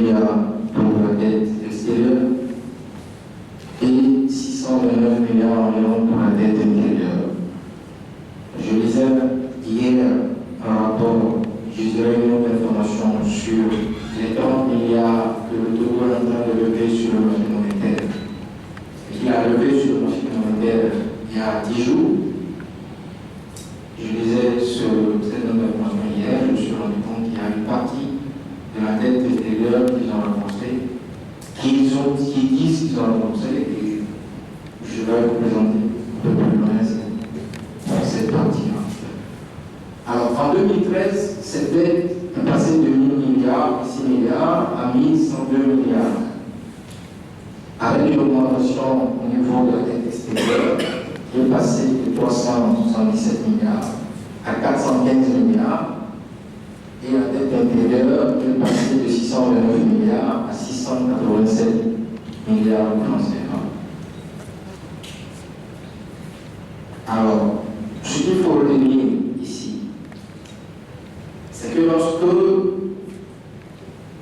milliards pour la dette extérieure et 629 milliards environ pour la dette intérieure. Je lisais hier un rapport du Réunion d'information sur les 30 milliards que le Togo est en train de lever sur le marché monétaire. Et qu'il a levé sur le marché monétaire il y a 10 jours. Je lisais cette information hier, je me suis rendu compte qu'il y a une partie de la dette extérieure qu'ils ont rencontrée, qui disent qu'ils ont rencontré, et je vais vous présenter un peu plus loin cette partie-là. Alors en 2013, cette dette est passée de 1000 milliards, 6 milliards à 1102 milliards, avec une augmentation au niveau de la dette extérieure qui est passée de 377 milliards à 415 milliards. Et la dette intérieure est passée de 629 milliards à 687 milliards de francs CFA. Alors, ce qu'il faut retenir ici, c'est que lorsque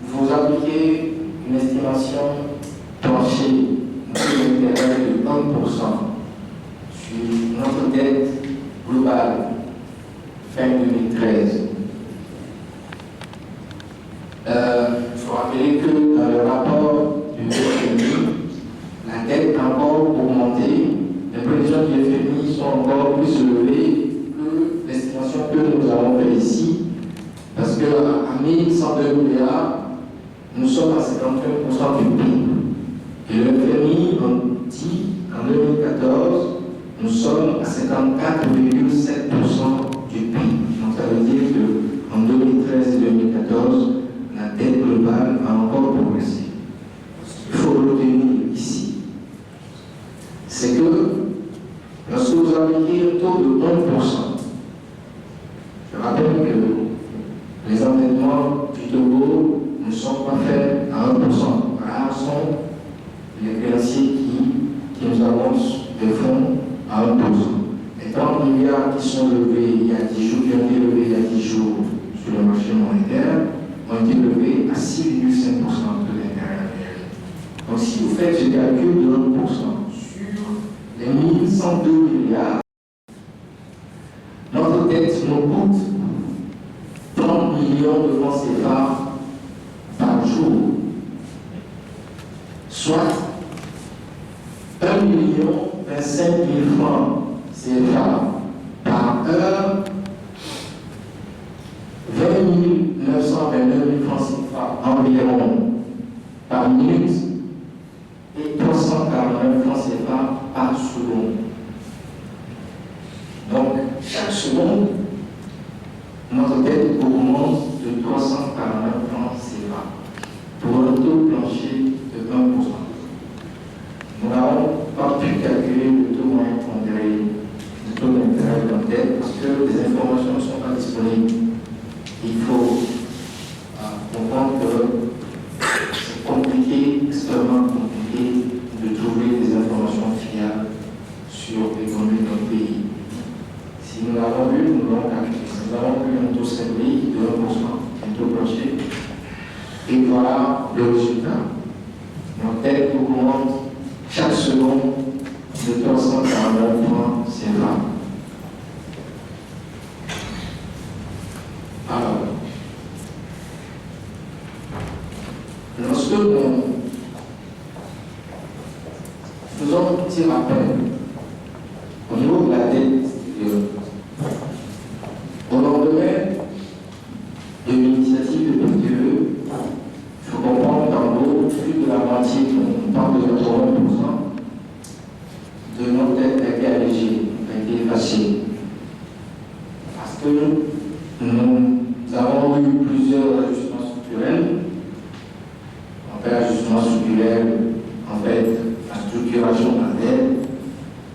vous appliquez une estimation plancher de l'intérêt de 1% sur notre dette globale fin 2013, il faut rappeler que dans le rapport du FMI, la dette a encore augmenté. Les prévisions du FMI sont encore plus élevées que l'estimation que nous avons faite ici, parce qu'à 1102 milliards, nous sommes à 51% du PIB. Et le FMI dit qu'en 2014, nous sommes à 54,7% du PIB. Donc ça veut dire qu'en 2013 et 2014, la dette globale a encore progressé. Ce qu'il faut retenir ici, c'est que lorsque vous appliquez un taux de 1%, je rappelle que les endettements du Togo ne sont pas faits à 1%. Rares sont les créanciers qui nous avancent des fonds à 1%. Les 30 milliards qui sont levés il y a 10 jours, qui ont été levés il y a 10 jours sur le marché monétaire, ont été levés à 6,5% de l'intérêt annuel. Donc si vous faites ce calcul de 1% sur les 1102 milliards, notre dette nous coûte 30 millions de francs CFA par jour, soit 1 25 000 francs CFA par heure, 20 929 francs CFA environ par minute et 349 francs CFA par seconde. Donc, chaque seconde, notre dette augmente de 349 francs CFA pour un taux plancher de 1%. Nous n'avons pas pu calculer le taux moyen pondéré, le taux d'intérêt de notre dette, parce que les informations ne sont pas disponibles. Il faut comprendre que c'est compliqué, extrêmement compliqué de trouver des informations fiables sur l'économie de notre pays. Si nous l'avons vu, nous l'avons calculé. Nous avons vu un taux symbolique de 1%, un taux plancher. Et voilà le résultat. Notre dette augmente chaque seconde de 349 points CFA. Alors, lorsque nous faisons un petit rappel au niveau de la dette, au lendemain de l'initiative de PTE, il faut comprendre qu'en gros, plus de la moitié, on parle de 80% de notre dette a été allégée, a été effacée. Parce que nous avons eu plusieurs ajustements structurels. On fait l'ajustement structurel, en fait, la structuration de la dette.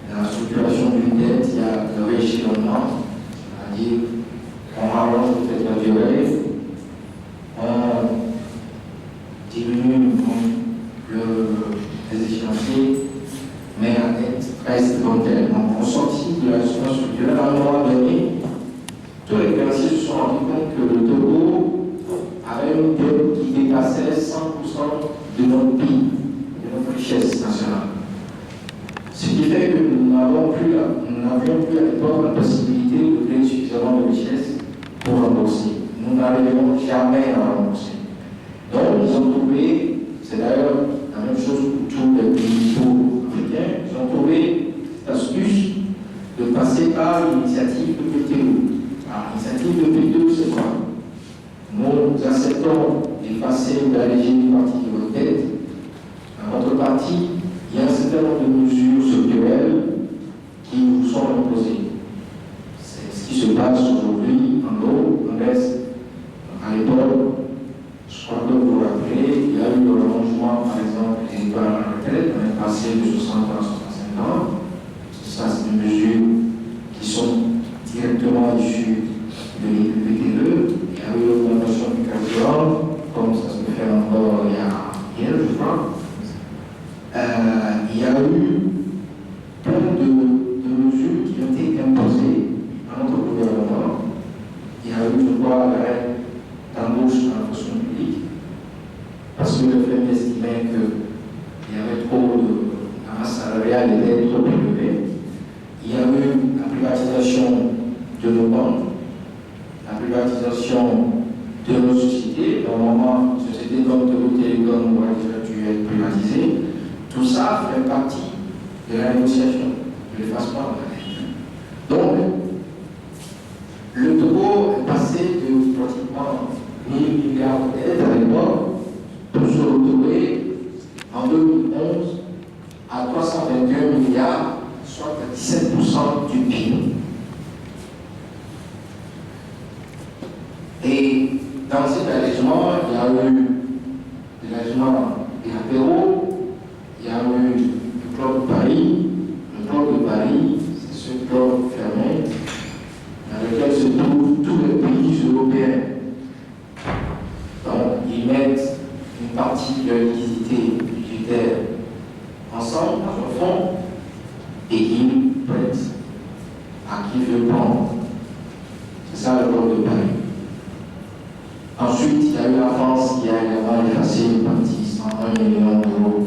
Dans la structuration d'une dette, il y a le rééchelonnement, c'est-à-dire qu'on rallonge peut-être la durée, on diminue les échéanciers, mais la dette reste comme telle. Donc, on sortit de l'ajustement structurel à un moment donné. Tous les créanciers se sont rendus compte que le Togo avait une dette qui dépassait 100% de notre pays, de notre richesse nationale. Ce qui fait que nous n'avions plus à l'époque la possibilité de créer suffisamment de richesses pour rembourser. Nous n'arriverons jamais à rembourser. Donc, ils ont trouvé, c'est d'ailleurs la même chose pour tous les pays africains, ils ont trouvé cette astuce de passer par l'initiative de PTO. Alors, l'initiative de PTO, c'est quoi? Nous acceptons d'effacer ou d'alléger une partie de votre dette. En contrepartie, il y a un certain nombre de mesures structurelles qui vous sont imposées. C'est ce qui se passe aujourd'hui en gros, en Grèce. À l'époque, je crois que vous vous rappelez, il y a eu le rallongement, par exemple, des épargnes à la retraite. On est passé de 60 ans à 65 ans. Ça, c'est des mesures qui sont directement issues de l'IPPTE. Il y a eu l'augmentation du carburant, comme ça se fait encore hier, je crois. Il y a eu plein de mesures qui ont été imposées à notre gouvernement. Il y a eu, je crois, l'arrêt d'embauche dans la fonction publique, parce que le FMI estimait qu'il y avait trop de. La masse salariale était trop élevée. Il y a eu la privatisation de nos banques, la privatisation de nos sociétés. Normalement, sociétés comme Télécom auraient déjà dû être privatisées. Tout ça fait partie de la négociation, de l'effacement de la dette. Donc, le Togo est passé de pratiquement 1000 milliards de dettes à l'époque pour se retrouver en 2011 à 321 milliards, soit à 17% du PIB. Et dans cet allègement, il y a eu l'allègement des apéros. Il y a eu le club de Paris. Le club de Paris, c'est ce club fermé dans lequel se trouvent tous les pays européens. Donc, ils mettent une partie de leur liquidité budgétaire ensemble dans un fonds et ils prêtent à qui veut prendre. C'est ça le club de Paris. Ensuite, il y a eu la France qui a également effacé une partie, 101 millions d'euros.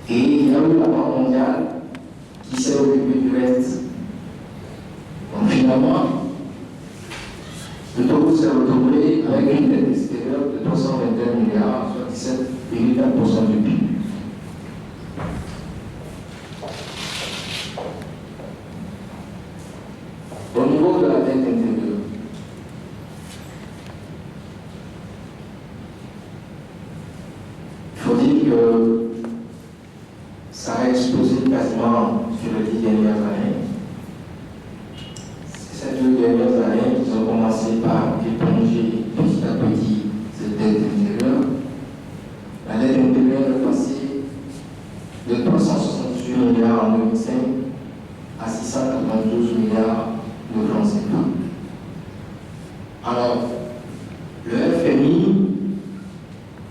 Et il y a eu la Banque mondiale qui s'est occupée du reste. Donc finalement, le Togo s'est retrouvé avec une dette extérieure de 321 milliards, soit 17,4% du PIB. Au niveau de la dette intérieure, il faut dire que ça a explosé quasiment sur les 10 dernières années. C'est ces 2 dernières années qu'ils ont commencé par éponger petit à petit cette dette intérieure. La dette intérieure est passée de 368 milliards en 2005 à 692 milliards de francs CFA. Alors, le FMI,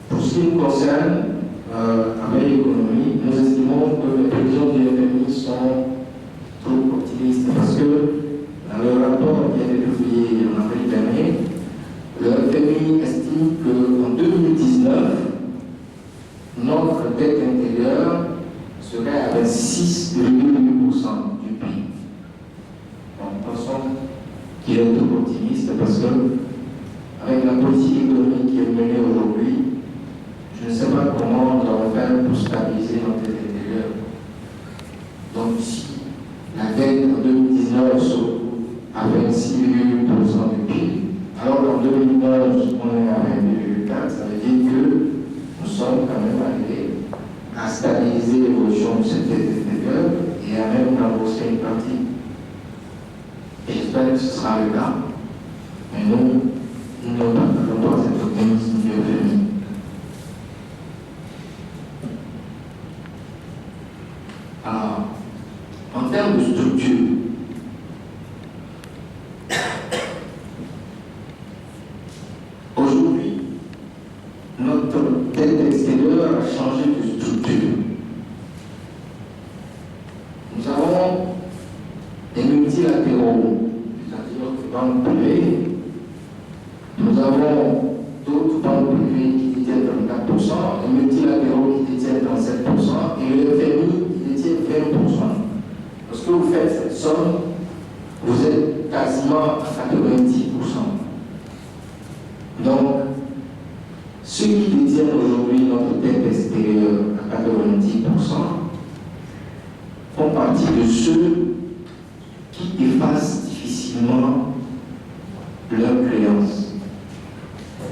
pour ce qui nous concerne, avec l'économie, nous estimons que les prévisions du FMI sont trop optimistes parce que dans le rapport qui a été publié en avril dernier, le FMI estime qu'en 2019, notre dette intérieure serait à 26,8% du PIB. Donc, pensons qu'il est trop optimiste parce que, avec la politique économique qui est menée aujourd'hui, je ne sais pas comment nous allons faire pour stabiliser notre dette intérieure. Donc, si la dette en 2019 se retrouve à 26,8% du PIB, alors qu'en 2011, on est à 20,4%, ça veut dire que nous sommes quand même arrivés à stabiliser l'évolution de cette dette intérieure et à même rembourser une partie. Et j'espère que ce sera le cas. Mais nous n'avons pas cet optimisme du FMI. Alors, en termes de structure, aujourd'hui, notre dette extérieure a changé de structure. Nous avons des multilatéraux, c'est-à-dire des banques privées. Nous avons d'autres lorsque vous faites cette somme, vous êtes quasiment à 90%. Donc, ceux qui détiennent aujourd'hui notre dette extérieure à 90% font partie de ceux qui effacent difficilement leurs créances.